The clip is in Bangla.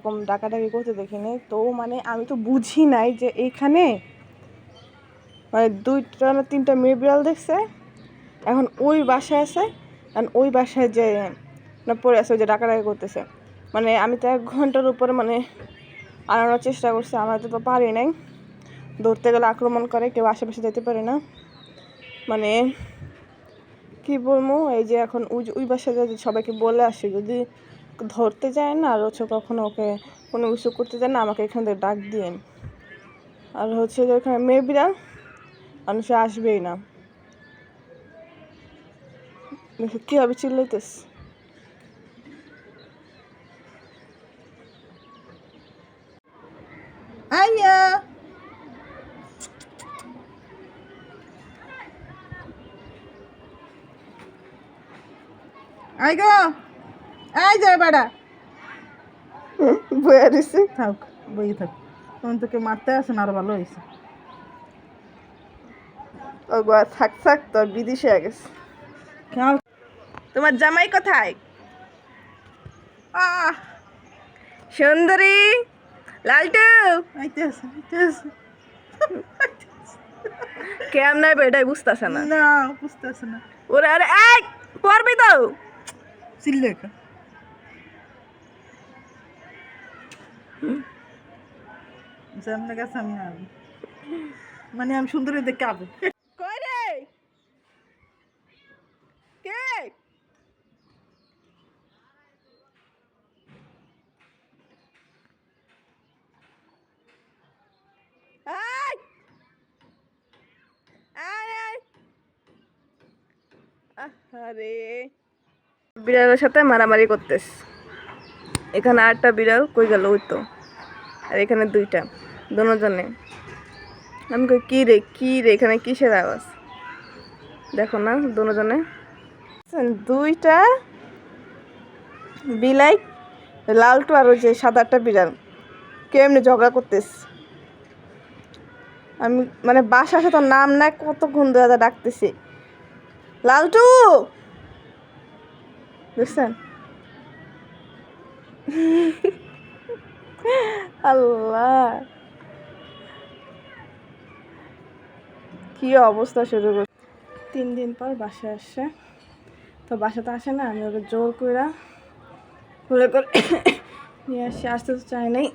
ওরকম ডাকাডাকি করতে দেখিনি। তো মানে আমি তো বুঝি নাই যে এইখানে মানে 2টা না 3টা মেয়ে বিড়াল দেখছে, এখন ওই বাসায় আছে, আর ওই বাসায় যে পড়ে আছে, ওই যে ডাকাডাকি করতেছে। মানে আমি তো 1 ঘন্টার উপরে মানে আনানোর চেষ্টা করছি, আমার তো পারি নাই। ধরতে গেলে আক্রমণ করে, কেউ আশেপাশে যেতে পারে না। মানে কি বলবো, এই যে এখন ওই বাসায় যদি সবাইকে বলে আসি, যদি ধরতে যায় না আর হচ্ছে কখনো ওকে কোনো কিছু করতে যায় না, আমাকে এখান থেকে ডাক দিয়েন। আর হচ্ছে যে ওখানে মেয়ে বিড়াল মানুষ আসবেই না। দেখো কীভাবে চিল্লাইতেস। আইয়া আই গো, আই যায় বাড়া বইয়া দিছে। থাক, বই থাক, তখন তোকে মারতে আসে না, আরো ভালো হয়েছে। ও গো থাক থাক, তোর বিদেশে হয়ে গেছে। খেয়াল তোমার জামাই কোথায়? সুন্দরী লালটু আইতে আছে, আইতে আছে। কেমন এটাই বুঝতেছে না। না বুঝতে আছে না, ওরে আরে এই পড়বি তো। চিল্লে যেমন গেছে আমি আর মানে আমি সুন্দরী দেখে আবে কই রে কে? এই এই আরে বিড়ালের সাথে মারামারি করতেস। এখানে 8টা বিড়াল কই গেল? ওই তো। আর এখানে 2টা, দুজনে। আমি কই কি রে কি রে, এখানে কিসের আওয়াজ? দেখো না দুজনে 2টা বিলাই, লালটু আর ওই যে সাদাটা বিড়াল কেমনি ঝগড়া করতেস। আমি মানে বাসা আসে তোর নাম না, কতক্ষণ ধরে ডাকতেছি লালটু, বুঝছেন? আল্লাহ কি অবস্থা শুরু করছে। 3 দিন পর বাসায় আসছে, তো বাসাতে আসে না, আমি ওকে জোর করে নিয়ে আসতে তো চাই নাই।